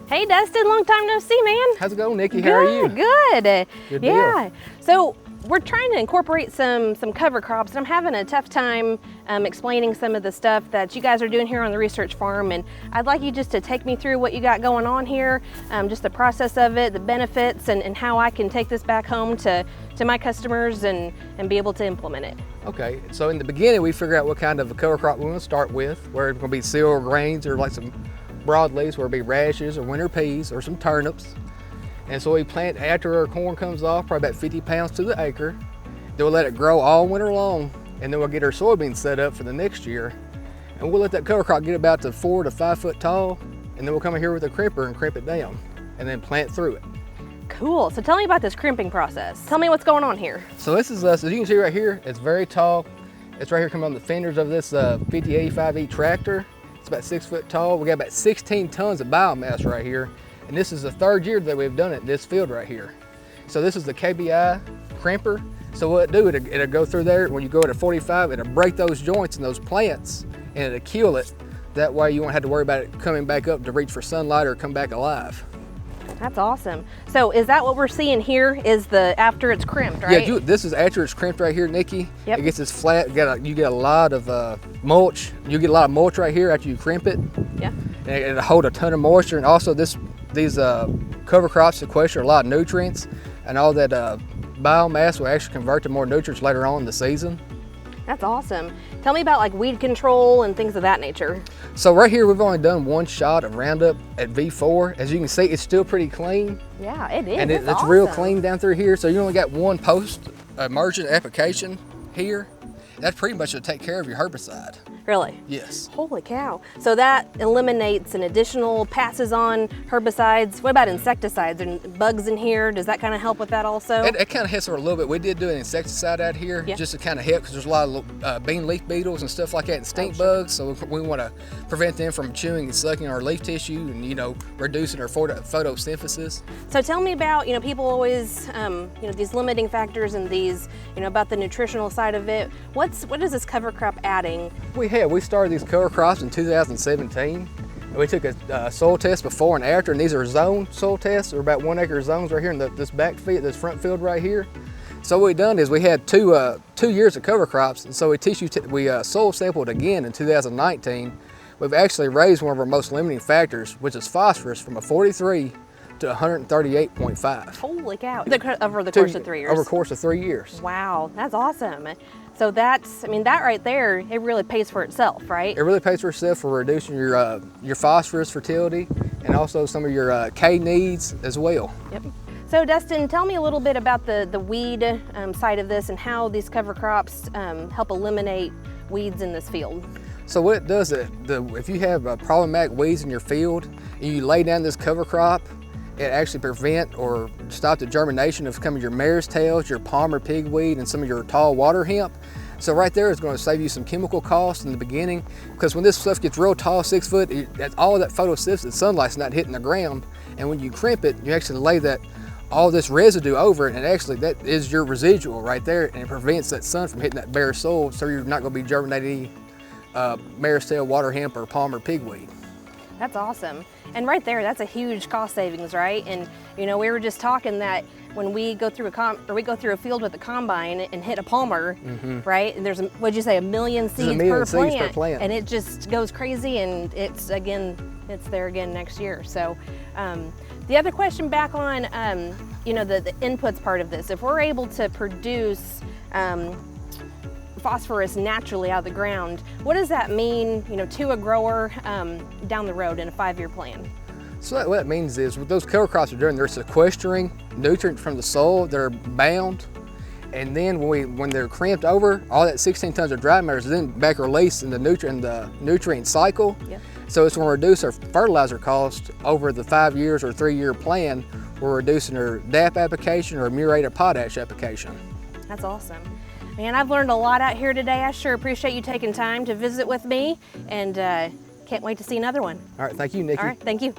Hey Dustin, long time no see, man. How's it going, Nikki? How are you? Good. Good Yeah. deal. So we're trying to incorporate some cover crops, and I'm having a tough time explaining some of the stuff that you guys are doing here on the research farm. And I'd like you just to take me through what you got going on here, just the process of it, the benefits, and how I can take this back home to my customers and be able to implement it. Okay, so in the beginning, we figure out what kind of a cover crop we want to start with, where it's going to be cereal grains or like some broadleaves, where it'll be radishes or winter peas or some turnips. And so we plant after our corn comes off, probably about 50 pounds to the acre. Then we'll let it grow all winter long, and then we'll get our soybeans set up for the next year. And we'll let that cover crop get about to 4 to 5 foot tall, and then we'll come in here with a crimper and crimp it down, and then plant through it. Cool. So tell me about this crimping process. Tell me what's going on here. So this is, as you can see right here, it's very tall. It's right here coming on the fenders of this 5085E tractor. It's about 6 foot tall. We got about 16 tons of biomass right here. And this is the third year that we've done it in this field right here. So this is the Kbi Cramper. So what it'll do, it'll go through there. When you go at 45, it'll break those joints in those plants and it'll kill it. That way you won't have to worry about it coming back up to reach for sunlight or come back alive. That's awesome. So is that what we're seeing here is the after it's crimped, right? Yeah, this is after it's crimped right here, Nikki. Yep. It gets this flat, you get a lot of mulch. You get a lot of mulch right here after you crimp it. Yeah. And it'll hold a ton of moisture, and also these cover crops sequester a lot of nutrients, and all that biomass will actually convert to more nutrients later on in the season. That's awesome. Tell me about like weed control and things of that nature. So right here, we've only done one shot of Roundup at V4. As you can see, it's still pretty clean. Yeah, it is. And it's awesome. real clean down through here. So you only got one post-emergent application here. That's pretty much to take care of your herbicide. Really? Yes. Holy cow. So that eliminates an additional passes on herbicides. What about insecticides and bugs in here? Does that kind of help with that also? It kind of hits her a little bit. We did do an insecticide out here just to kind of help, because there's a lot of bean leaf beetles and stuff like that and stink bugs. So we want to prevent them from chewing and sucking our leaf tissue and, you know, reducing our photosynthesis. So tell me about, people always, these limiting factors and these, about the nutritional side of it. What is this cover crop adding? We started these cover crops in 2017. And we took a soil test before and after, and these are zone soil tests. They're about 1 acre zones right here in this this front field right here. So what we done is we had two years of cover crops, and so we soil sampled again in 2019. We've actually raised one of our most limiting factors, which is phosphorus, from a 43 to 138.5. Holy cow! Over the course of 3 years. Over the course of 3 years. Wow, that's awesome. So that right there, it really pays for itself, right? It really pays for itself for reducing your phosphorus fertility and also some of your K needs as well. Yep. So Dustin, tell me a little bit about the weed side of this and how these cover crops help eliminate weeds in this field. So what it does, if you have problematic weeds in your field and you lay down this cover crop, it actually prevent or stop the germination of some of your mare's tails, your Palmer pigweed, and some of your tall water hemp. So right there is going to save you some chemical costs in the beginning, because when this stuff gets real tall, 6 foot, all of that photosynthesis, sunlight's not hitting the ground. And when you crimp it, you actually lay all this residue over it, and actually that is your residual right there, and it prevents that sun from hitting that bare soil, so you're not going to be germinating mare's tail, water hemp, or Palmer pigweed. That's awesome. And right there, that's a huge cost savings, right? And we were just talking that when we go through a field with a combine and hit a Palmer, right? And there's what'd you say, 1 million seeds per plant, and it just goes crazy, and it's there again next year. So the other question back on the inputs part of this, if we're able to produce phosphorus naturally out of the ground, what does that mean, to a grower down the road in a 5-year plan? So what that means is, what those cover crops are doing, they're sequestering nutrients from the soil. They're bound, and then when they're crimped over, all that 16 tons of dry matter is then back released in the nutrient cycle. Yep. So it's going to reduce our fertilizer cost over the 5 years or 3-year plan. We're reducing our DAP application or muriate potash application. That's awesome. Man, I've learned a lot out here today. I sure appreciate you taking time to visit with me, and can't wait to see another one. All right, thank you, Nikki. All right, thank you.